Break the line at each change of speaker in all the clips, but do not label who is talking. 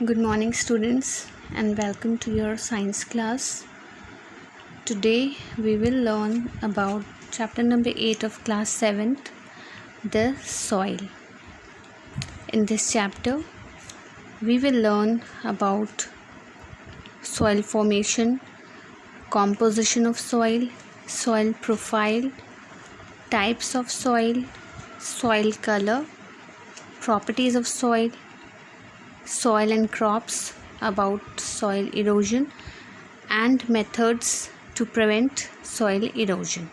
Good morning, students, and welcome to your science class. Today we will learn about chapter number 8 of class 7th, the soil. In this chapter, we will learn about soil formation, composition of soil, soil profile, types of soil, soil color, properties of soil and crops, about soil erosion and methods to prevent soil erosion.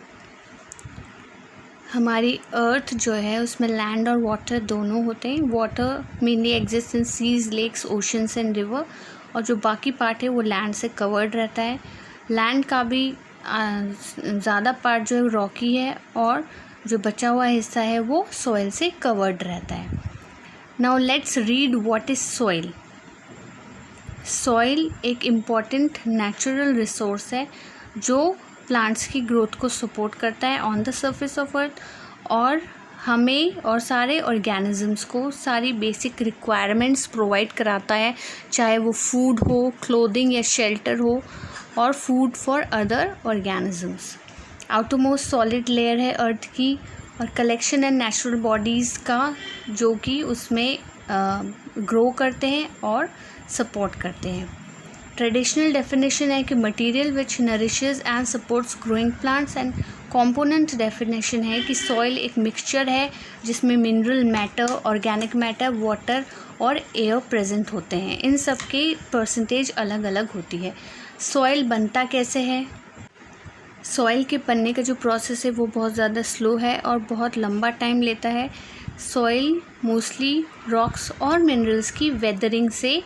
हमारी अर्थ जो है उसमें land और water दोनों होते हैं. Water mainly exist in seas, lakes, oceans and river, और जो बाकी पार्ट है वो लैंड से कवर्ड रहता है. लैंड का भी ज़्यादा पार्ट जो है रॉकी है और जो बचा हुआ हिस्सा है वो सॉइल से कवर्ड रहता है. Now let's read what is soil. Soil एक इम्पॉर्टेंट नेचुरल रिसोर्स है जो प्लांट्स की ग्रोथ को सपोर्ट करता है on the surface of earth, और हमें और सारे ऑर्गेनिजम्स को सारी बेसिक रिक्वायरमेंट्स प्रोवाइड कराता है, चाहे वो फूड हो, क्लोथिंग या शेल्टर हो, और food for other organisms. Outermost solid layer है अर्थ की, और कलेक्शन एंड नेचुरल बॉडीज़ का जो कि उसमें ग्रो करते हैं और सपोर्ट करते हैं. ट्रेडिशनल डेफिनेशन है कि material which nourishes and supports growing plants, and component definition है कि सॉइल एक मिक्सचर है जिसमें mineral matter, organic matter, water और एयर प्रेजेंट होते हैं. इन सब की परसेंटेज अलग अलग होती है. सॉइल बनता कैसे है? सॉइल के बनने का जो प्रोसेस है वो बहुत ज़्यादा स्लो है और बहुत लंबा टाइम लेता है. सॉइल मोस्टली रॉक्स और मिनरल्स की वेदरिंग से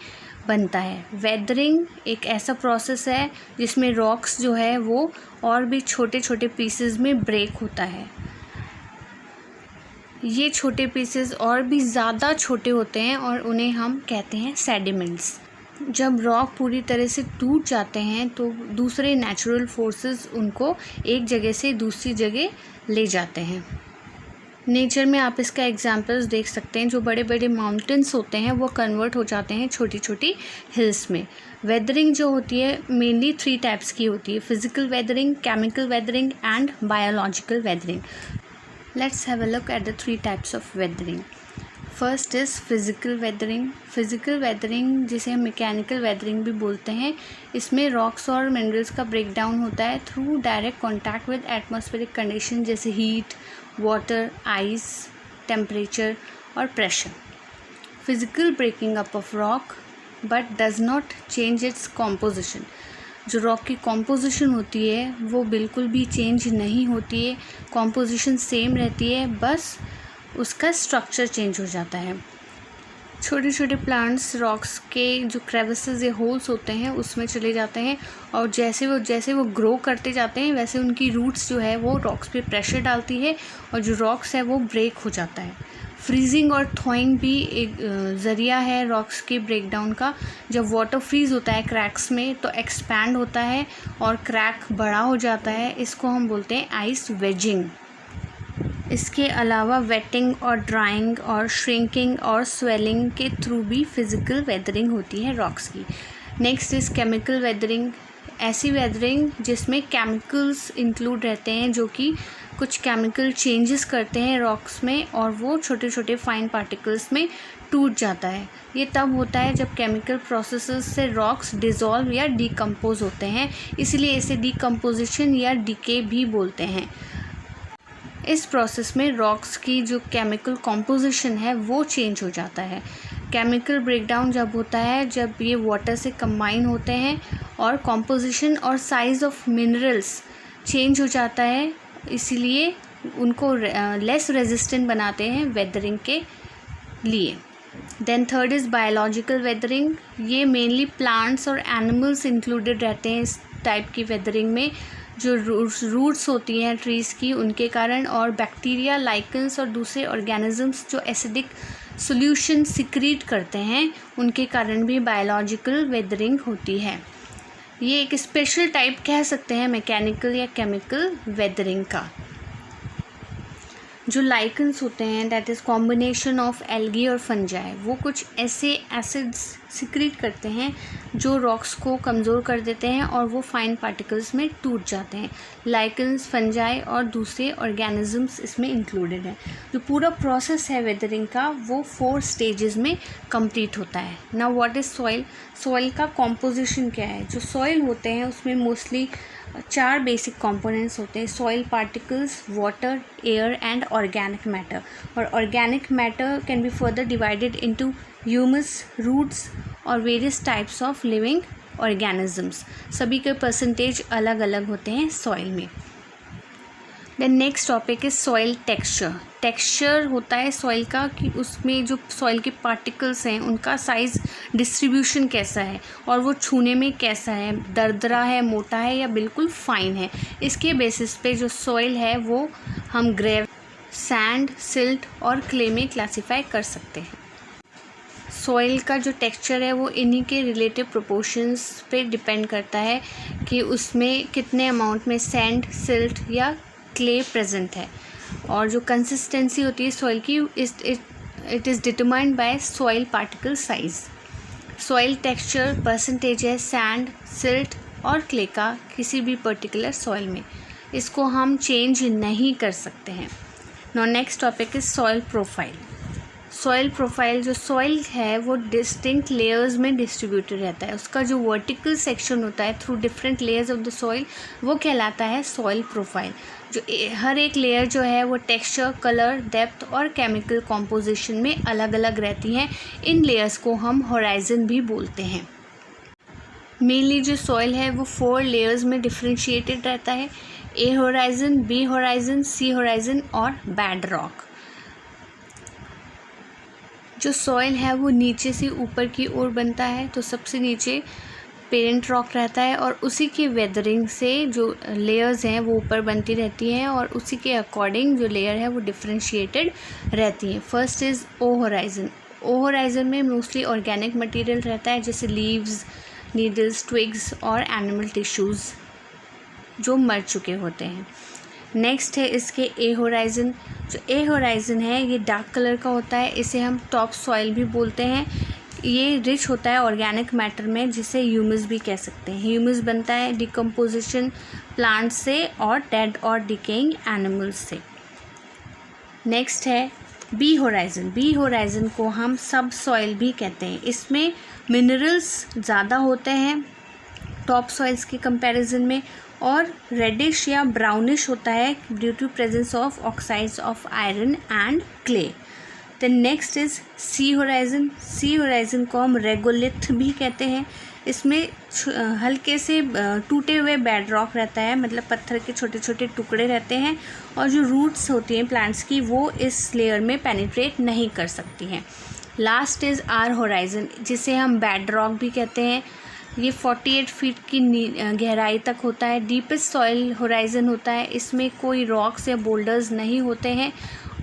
बनता है. वेदरिंग एक ऐसा प्रोसेस है जिसमें रॉक्स जो है वो और भी छोटे छोटे पीसेस में ब्रेक होता है. ये छोटे पीसेस और भी ज़्यादा छोटे होते हैं और उन्हें हम कहते हैं सेडिमेंट्स. जब रॉक पूरी तरह से टूट जाते हैं तो दूसरे नेचुरल फोर्सेस उनको एक जगह से दूसरी जगह ले जाते हैं. नेचर में आप इसका एग्जांपल्स देख सकते हैं. जो बड़े बड़े माउंटेन्स होते हैं वो कन्वर्ट हो जाते हैं छोटी छोटी हिल्स में. वेदरिंग जो होती है मेनली 3 टाइप्स की होती है: physical weathering, chemical weathering and biological weathering. Let's have a look at the 3 types of weathering. First is physical weathering. Physical weathering जिसे हम मैकेनिकल वेदरिंग भी बोलते हैं, इसमें रॉक्स और मिनरल्स का ब्रेकडाउन होता है through direct contact with atmospheric condition जैसे हीट, वाटर, आइस, टेम्परेचर और pressure. Physical breaking up of rock but does not change its composition. जो रॉक की कॉम्पोजिशन होती है वो बिल्कुल भी चेंज नहीं होती है, कॉम्पोजिशन सेम रहती है, बस उसका स्ट्रक्चर चेंज हो जाता है. छोटे छोटे प्लांट्स रॉक्स के जो क्रेविसेस या होल्स होते हैं उसमें चले जाते हैं, और जैसे वो ग्रो करते जाते हैं वैसे उनकी रूट्स जो है वो रॉक्स पे प्रेशर डालती है और जो रॉक्स है वो ब्रेक हो जाता है. फ्रीजिंग और थॉइंग भी एक ज़रिया है रॉक्स के ब्रेकडाउन का. जब वाटर फ्रीज होता है क्रैक्स में तो एक्सपैंड होता है और क्रैक बड़ा हो जाता है. इसको हम बोलते हैं आइस वेजिंग. इसके अलावा वेटिंग और ड्राइंग और श्रिंकिंग और स्वेलिंग के थ्रू भी फिज़िकल वेदरिंग होती है रॉक्स की. Next is chemical weathering. ऐसी वेदरिंग जिसमें केमिकल्स इंक्लूड रहते हैं जो कि कुछ केमिकल चेंजेस करते हैं रॉक्स में और वो छोटे छोटे फाइन पार्टिकल्स में टूट जाता है. ये तब होता है जब केमिकल प्रोसेसेस से रॉक्स डिज़ोल्व या डिकम्पोज होते हैं, इसलिए इसे डिकम्पोजिशन या डिके भी बोलते हैं. इस प्रोसेस में रॉक्स की जो केमिकल कॉम्पोजिशन है वो चेंज हो जाता है. केमिकल ब्रेकडाउन जब होता है जब ये वाटर से कंबाइन होते हैं और कॉम्पोजिशन और साइज़ ऑफ मिनरल्स चेंज हो जाता है, इसीलिए उनको लेस रेजिस्टेंट बनाते हैं वेदरिंग के लिए. Then third is biological weathering. ये मेनली प्लांट्स और एनिमल्स इंक्लूडेड रहते हैं इस टाइप की वेदरिंग में. जो रूट्स होती हैं ट्रीज़ की उनके कारण, और बैक्टीरिया, लाइकन्स और दूसरे ऑर्गेनिजम्स जो एसिडिक सॉल्यूशन सिक्रीट करते हैं उनके कारण भी बायोलॉजिकल वेदरिंग होती है. ये एक स्पेशल टाइप कह सकते हैं मैकेनिकल या केमिकल वेदरिंग का. जो लाइकन्स होते हैं that is combination of algae और फंजाई, वो कुछ ऐसे एसिड्स सिक्रीट करते हैं जो रॉक्स को कमज़ोर कर देते हैं और वो फाइन पार्टिकल्स में टूट जाते हैं। लाइकन्स, फंजाई और दूसरे ऑर्गेनिजम्स इसमें इंक्लूडेड है। जो पूरा प्रोसेस है वेदरिंग का वो 4 स्टेजेस में कंप्लीट होता है। Now what is soil? Soil का कॉम्पोजिशन क्या है? जो सॉइल होते हैं उसमें मोस्टली 4 बेसिक कंपोनेंट्स होते हैं: soil particles, water, air and organic matter. और organic matter can be further divided into humus, roots और various types of living organisms. सभी के परसेंटेज अलग अलग होते हैं सॉइल में। Then next topic is soil texture. Texture होता है सॉइल का कि उसमें जो सॉइल के पार्टिकल्स हैं उनका साइज़ डिस्ट्रीब्यूशन कैसा है और वो छूने में कैसा है, दरदरा है, मोटा है या बिल्कुल फाइन है। इसके बेसिस पे जो सॉइल है वो हम ग्रेव, सैंड, सिल्ट और क्ले में क्लासीफाई कर सकते हैं। सॉइल का जो टेक्सचर है वो इन्हीं के रिलेटिव प्रोपोर्शंस पे डिपेंड करता है कि उसमें कितने अमाउंट में सैंड, सिल्ट या क्ले प्रेजेंट है। और जो कंसिस्टेंसी होती है सॉइल की it is determined by soil particle size. Soil texture percentage है सैंड, सिल्ट और क्ले का किसी भी पर्टिकुलर सॉइल में। इसको हम चेंज नहीं कर सकते हैं। Now next topic is soil profile. Soil profile, जो सॉइल है वो डिस्टिंक्ट लेयर्स में डिस्ट्रीब्यूटेड रहता है। उसका जो वर्टिकल सेक्शन होता है through different layers of the soil वो कहलाता है सॉइल प्रोफाइल। जो हर एक लेयर जो है वो टेक्सचर, कलर, डेप्थ और केमिकल कॉम्पोजिशन में अलग अलग रहती हैं। इन लेयर्स को हम होराइजन भी बोलते हैं। मेनली जो सॉइल है वो 4 लेयर्स में डिफ्रेंशिएटेड रहता है: A horizon, B horizon, C horizon और बेड रॉक। जो सॉइल है वो नीचे से ऊपर की ओर बनता है, तो सबसे नीचे पेरेंट रॉक रहता है और उसी की वेदरिंग से जो लेयर्स हैं वो ऊपर बनती रहती हैं और उसी के अकॉर्डिंग जो लेयर है वो डिफ्रेंशिएटेड रहती हैं। First is O horizon. O horizon में मोस्टली ऑर्गेनिक मटेरियल रहता है जैसे लीव्स, नीडल्स, ट्विग्स और एनिमल टिश्यूज़ जो मर चुके होते हैं। नेक्स्ट है इसके ए होराइजन। जो ए होराइजन है ये डार्क कलर का होता है, इसे हम टॉप सॉइल भी बोलते हैं। ये रिच होता है ऑर्गेनिक मैटर में जिसे ह्यूमस भी कह सकते हैं। ह्यूमस बनता है डिकम्पोजिशन प्लांट से और डेड और डिकेइंग एनिमल्स से। नेक्स्ट है बी होराइजन। बी होराइजन को हम सब सॉइल भी कहते हैं। इसमें मिनरल्स ज़्यादा होते हैं टॉप सॉइल्स के कंपैरिजन में और रेडिश या ब्राउनिश होता है due to presence of oxides of iron and clay. Then next is C horizon. C horizon को हम रेगोलिथ भी कहते हैं। इसमें हल्के से टूटे हुए बेड रॉक रहता है, मतलब पत्थर के छोटे छोटे टुकड़े रहते हैं और जो रूट्स होती हैं प्लांट्स की वो इस लेयर में पेनिट्रेट नहीं कर सकती हैं। लास्ट इज़ आर होराइजन जिसे हम बेड रॉक भी कहते हैं। ये 48 फीट की गहराई तक होता है। डीपेस्ट सॉइल होराइजन होता है। इसमें कोई रॉक्स या बोल्डर्स नहीं होते हैं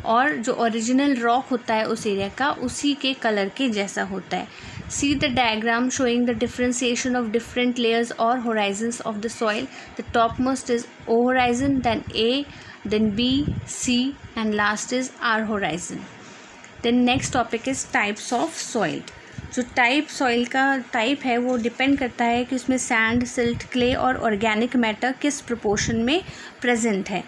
और जो ओरिजिनल रॉक होता है उस एरिया का उसी के कलर के जैसा होता है। See the diagram showing the differentiation of different layers और horizons of the soil. The top most is O horizon, then A, then B, C and last is R horizon. Then next topic is types of soil. जो soil का type है वो depend करता है कि उसमें sand, silt, clay और organic matter किस प्रोपोर्शन में प्रेजेंट है।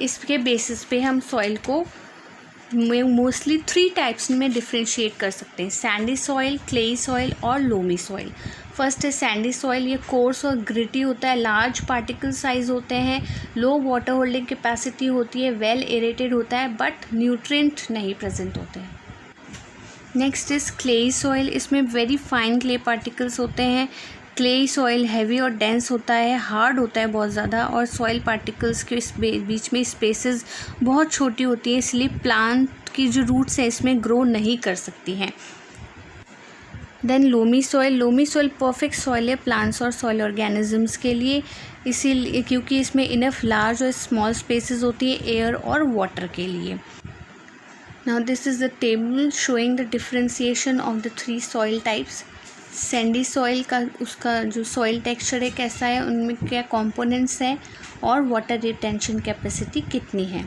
इसके बेसिस पे हम सॉइल को मोस्टली 3 टाइप्स में डिफ्रेंशिएट कर सकते हैं: सैंडी सॉइल, क्लेई सॉइल और लोमी सॉइल। फर्स्ट है सैंडी सॉइल। ये कोर्स और ग्रिटी होता है, लार्ज पार्टिकल साइज होते हैं, लो वाटर होल्डिंग कैपेसिटी होती है, वेल एरेटेड होता है बट न्यूट्रिएंट नहीं प्रेजेंट होते हैं। Next is clayey soil. इसमें वेरी फाइन क्ले पार्टिकल्स होते हैं। क्लेई सॉइल हैवी और डेंस होता है, हार्ड होता है बहुत ज़्यादा और सॉइल पार्टिकल्स के बीच में स्पेसेस बहुत छोटी होती हैं, इसलिए प्लांट की जो रूट्स हैं इसमें ग्रो नहीं कर सकती हैं। Then loamy soil. Loamy soil perfect soil है प्लांट्स और सॉइल ऑर्गेनिजम्स के लिए, इसीलिए क्योंकि इसमें इनफ लार्ज और स्मॉल स्पेसेस होती है एयर और वाटर के लिए। Now this is the table showing the differentiation of the 3 soil types. Sandy soil का उसका जो सॉइल टेक्सचर है कैसा है, उनमें क्या कंपोनेंट्स हैं और वाटर रिटेंशन कैपेसिटी कितनी है।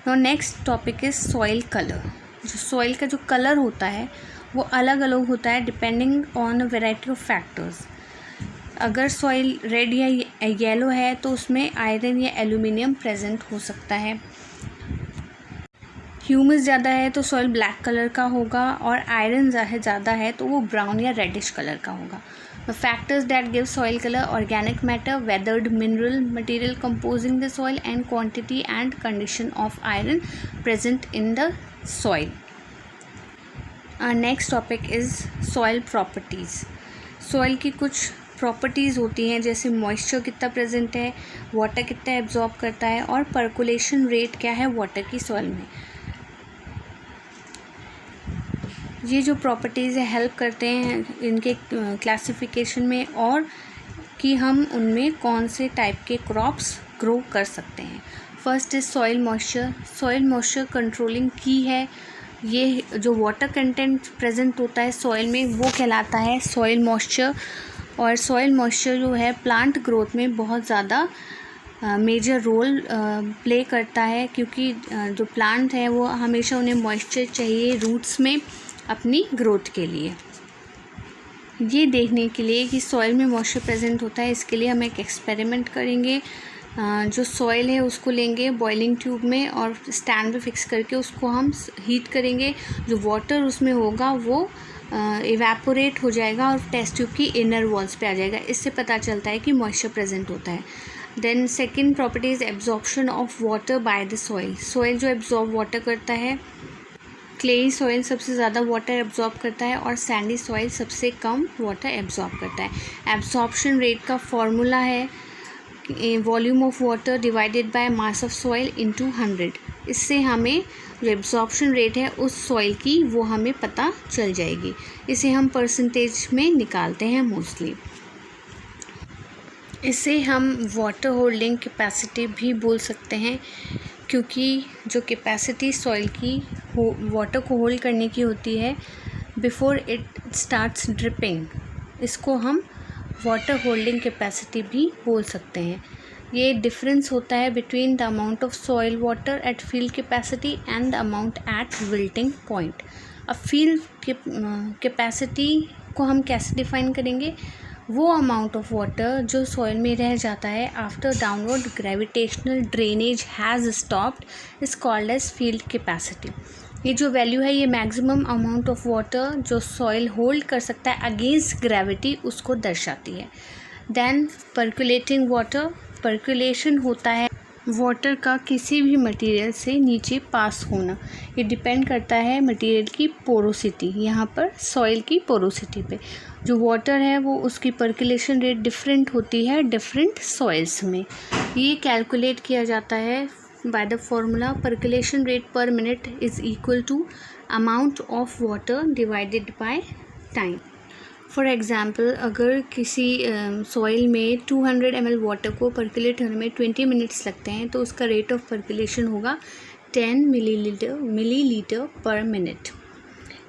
Now next topic is soil colour. जो सॉइल का जो कलर होता है वो अलग अलग होता है depending on a variety of factors. अगर सॉइल रेड या येलो है तो उसमें आयरन या एल्यूमिनियम प्रेजेंट हो सकता है। ह्यूमस ज़्यादा है तो सॉइल ब्लैक कलर का होगा, और आयरन ज़्यादा है तो वो ब्राउन या रेडिश कलर का होगा। The factors that give soil color: organic matter, weathered mineral material composing the soil, and quantity and condition of iron present in the soil. Our next topic is soil properties. Soil की कुछ properties होती हैं, जैसे moisture कितना present है, water कितना absorb करता है, और पर्कुलेशन रेट क्या है वाटर की सॉइल में। ये जो प्रॉपर्टीज़ है हेल्प करते हैं इनके क्लासिफिकेशन में, और कि हम उनमें कौन से टाइप के क्रॉप्स ग्रो कर सकते हैं। First is soil moisture. Soil moisture controlling की है। ये जो वाटर कंटेंट प्रेजेंट होता है सॉइल में वो कहलाता है सॉइल मॉइस्चर। और सॉइल मॉइस्चर जो है प्लांट ग्रोथ में बहुत ज़्यादा मेजर रोल प्ले करता है, क्योंकि जो प्लांट है वो हमेशा उन्हें मॉइस्चर चाहिए रूट्स में अपनी ग्रोथ के लिए। ये देखने के लिए कि सॉइल में मॉइस्चर प्रेजेंट होता है, इसके लिए हम एक एक्सपेरिमेंट करेंगे। जो सॉइल है उसको लेंगे बॉइलिंग ट्यूब में और स्टैंड पे फिक्स करके उसको हम हीट करेंगे। जो वाटर उसमें होगा वो इवेपोरेट हो जाएगा और टेस्ट ट्यूब की इनर वॉल्स पे आ जाएगा। इससे पता चलता है कि मॉइस्चर प्रेजेंट होता है। Then second property is absorption of water by the soil. Soil जो एब्जॉर्ब वाटर करता है, क्लेई सॉइल सबसे ज़्यादा वाटर एब्जॉर्ब करता है और सैंडी सॉइल सबसे कम वाटर एब्जॉर्ब करता है। एब्जॉर्प्शन रेट का फॉर्मूला है volume of water divided by mass of soil into 100। इससे हमें जो एब्जॉर्प्शन रेट है उस सॉइल की वो हमें पता चल जाएगी। इसे हम परसेंटेज में निकालते हैं मोस्टली। इसे हम वाटर होल्डिंग कैपेसिटी भी बोल सकते हैं, क्योंकि जो कैपेसिटी सॉइल की वाटर को होल्ड करने की होती है बिफोर इट स्टार्ट्स ड्रिपिंग, इसको हम वाटर होल्डिंग कैपेसिटी भी बोल सकते हैं। ये डिफरेंस होता है between the amount of soil water at field capacity and the amount at wilting point. अब फील्ड कैपेसिटी को हम कैसे डिफाइन करेंगे? वो अमाउंट ऑफ वाटर जो सॉइल में रह जाता है after downward gravitational drainage has stopped is called as field capacity. ये जो वैल्यू है ये मैक्सिमम अमाउंट ऑफ वाटर जो सॉइल होल्ड कर सकता है अगेंस्ट ग्रेविटी उसको दर्शाती है। Then पर्कुलेटिंग water. पर्कुलेशन होता है वाटर का किसी भी मटेरियल से नीचे पास होना। ये डिपेंड करता है मटेरियल की पोरोसिटी, यहाँ पर सॉइल की पोरोसिटी पे। जो वाटर है वो उसकी पर्कुलेशन रेट डिफरेंट होती है डिफरेंट सॉइल्स में। ये कैलकुलेट किया जाता है by the formula percolation rate per minute is equal to amount of water divided by time. For example, अगर किसी सॉइल में 200 ml वाटर को पर्कुलेट होने में 20 मिनट्स लगते हैं तो उसका रेट ऑफ पर्कुलेशन होगा 10 मिलीलीटर पर minute.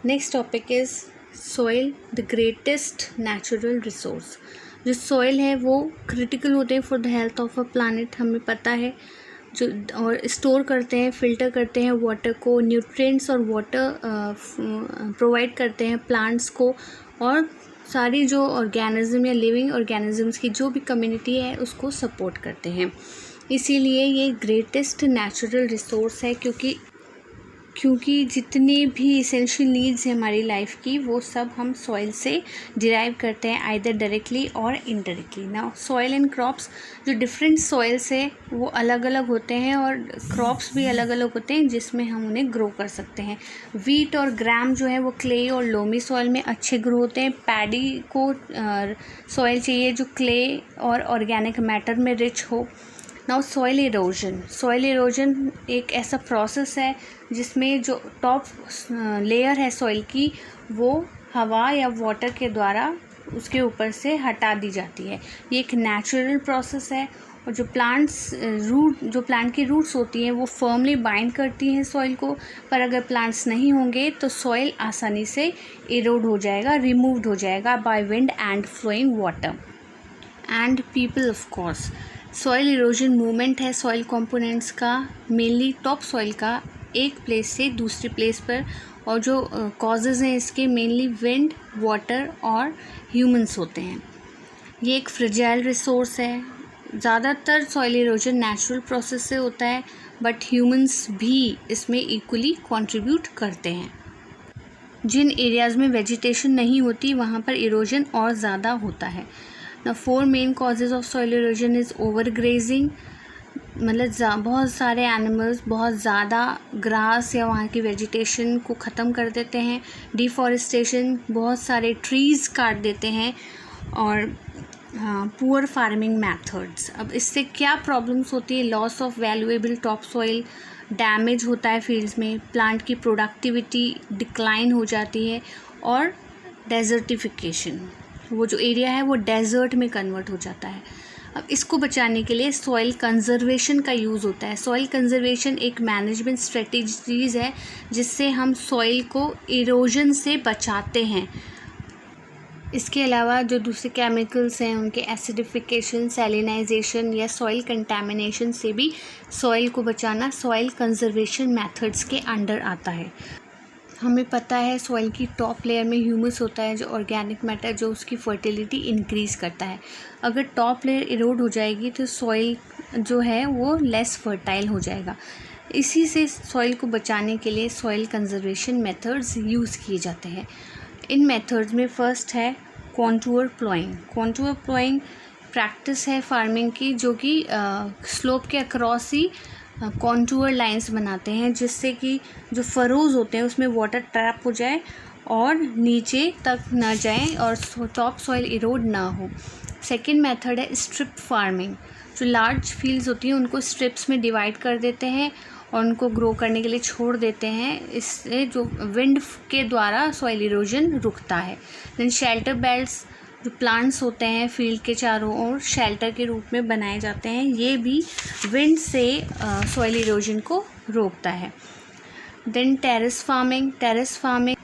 Next topic is soil the greatest natural resource. जो सॉइल है वो क्रिटिकल होते हैं for the health of a planet, हमें पता है। जो और स्टोर करते हैं, फिल्टर करते हैं वाटर को, न्यूट्रिएंट्स और वाटर प्रोवाइड करते हैं प्लांट्स को, और सारी जो ऑर्गेनिज्म या लिविंग ऑर्गेनिजम्स की जो भी कम्युनिटी है उसको सपोर्ट करते हैं। इसीलिए ये ग्रेटेस्ट नेचुरल रिसोर्स है, क्योंकि जितनी भी इसेंशियल नीड्स हैं हमारी लाइफ की वो सब हम सॉइल से डिराइव करते हैं, आइदर डायरेक्टली और indirectly. Now soil and crops, जो डिफरेंट सॉइल्स है वो अलग अलग होते हैं और क्रॉप्स भी अलग अलग होते हैं जिसमें हम उन्हें ग्रो कर सकते हैं। वीट और ग्राम जो है वो क्ले और लोमी सॉइल में अच्छे ग्रो होते हैं। पैडी को सॉइल चाहिए जो क्ले और ऑर्गेनिक मैटर में रिच हो। Now soil erosion. Soil erosion एक ऐसा प्रोसेस है जिसमें जो टॉप लेयर है सॉइल की वो हवा या वाटर के द्वारा उसके ऊपर से हटा दी जाती है। ये एक नेचुरल प्रोसेस है, और जो प्लांट की रूट्स होती हैं वो फर्मली बाइंड करती हैं सॉइल को, पर अगर प्लांट्स नहीं होंगे तो सॉइल आसानी से इरोड हो जाएगा, रिमूव्ड हो जाएगा by wind and flowing water and people. Of course soil erosion movement है सॉइल कंपोनेंट्स का, मेनली टॉप सॉइल का एक प्लेस से दूसरी प्लेस पर, और जो कॉजेज़ हैं इसके मेनली विंड, वाटर और ह्यूमंस होते हैं। ये एक फ्रेजाइल रिसोर्स है। ज़्यादातर सॉइल इरोजन नेचुरल प्रोसेस से होता है, बट ह्यूमंस भी इसमें इक्वली कंट्रीब्यूट करते हैं। जिन एरियाज़ में वेजिटेशन नहीं होती वहाँ पर इरोजन और ज़्यादा होता है। ना 4 main causes of soil erosion is over grazing, मतलब बहुत सारे एनिमल्स बहुत ज़्यादा ग्रास या वहाँ की वेजिटेशन को ख़त्म कर देते हैं। डिफॉरेस्टेशन, बहुत सारे ट्रीज़ काट देते हैं, और पुअर फार्मिंग मेथड्स। अब इससे क्या प्रॉब्लम्स होती है? Loss of valuable top soil, damage होता है फील्ड्स में, प्लांट की प्रोडक्टिविटी डिक्लाइन हो जाती है, और डेजर्टिफिकेशन, वो जो एरिया है वो डेजर्ट में कन्वर्ट हो जाता है। अब इसको बचाने के लिए सॉइल कंजर्वेशन का यूज़ होता है। सॉइल कंजर्वेशन एक मैनेजमेंट स्ट्रेटजीज़ है जिससे हम सॉइल को इरोजन से बचाते हैं। इसके अलावा जो दूसरे केमिकल्स हैं उनके एसिडिफिकेशन, सैलिनाइजेशन या सॉइल कंटामिनेशन से भी सॉइल को बचाना सॉइल कंजर्वेशन मेथड्स के अंडर आता है। हमें पता है सॉइल की टॉप लेयर में ह्यूमस होता है, जो ऑर्गेनिक मैटर जो उसकी फर्टिलिटी इंक्रीज़ करता है। अगर टॉप लेयर इरोड हो जाएगी तो सॉइल जो है वो लेस फर्टाइल हो जाएगा। इसी से सॉइल को बचाने के लिए सॉइल कंजर्वेशन मेथड्स यूज़ किए जाते हैं। इन मेथड्स में फर्स्ट है contour ploughing. Contour ploughing practice है फार्मिंग की, जो कि स्लोप के अक्रॉस ही कॉन्टूर लाइंस बनाते हैं, जिससे कि जो फरोज़ होते हैं उसमें वाटर ट्रैप हो जाए और नीचे तक ना जाए और टॉप सॉइल इरोड ना हो। सेकंड मेथड है स्ट्रिप फार्मिंग। जो लार्ज फील्ड्स होती हैं उनको स्ट्रिप्स में डिवाइड कर देते हैं और उनको ग्रो करने के लिए छोड़ देते हैं। इससे जो विंड के द्वारा सॉइल इरोजन रुकता है। देन शेल्टर बेल्ट्स, जो प्लांट्स होते हैं फील्ड के चारों ओर शेल्टर के रूप में बनाए जाते हैं, ये भी विंड से सॉइल इरोजन को रोकता है। Then terrace farming. Terrace farming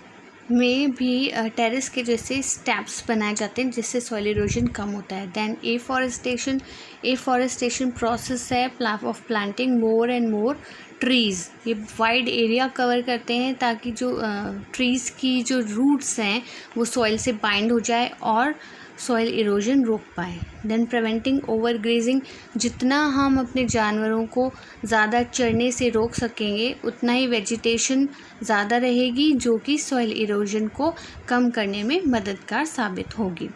में भी टेरेस के जैसे स्टेप्स बनाए जाते हैं जिससे सॉइल इरोजन कम होता है। Then afforestation. एफॉरेस्टेशन प्रोसेस है of planting more and more trees. ये वाइड एरिया कवर करते हैं ताकि जो ट्रीज़ की जो रूट्स हैं वो सॉइल से बाइंड हो जाए और सॉइल इरोजन रोक पाए। Then preventing overgrazing. जितना हम अपने जानवरों को ज़्यादा चरने से रोक सकेंगे उतना ही वेजिटेशन ज़्यादा रहेगी, जो कि सॉइल इरोजन को कम करने में मददगार साबित होगी।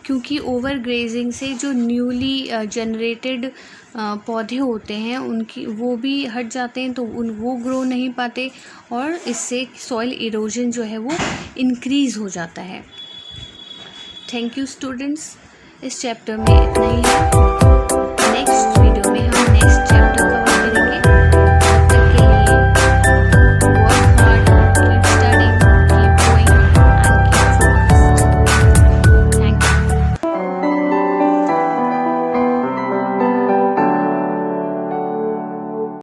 क्योंकि ओवर ग्रेजिंग से जो न्यूली जनरेटेड पौधे होते हैं उनकी वो भी हट जाते हैं, तो वो ग्रो नहीं पाते और इससे सॉइल इरोजन जो है वो इंक्रीज़ हो जाता है। थैंक यू स्टूडेंट्स, इस चैप्टर में इतना ही है।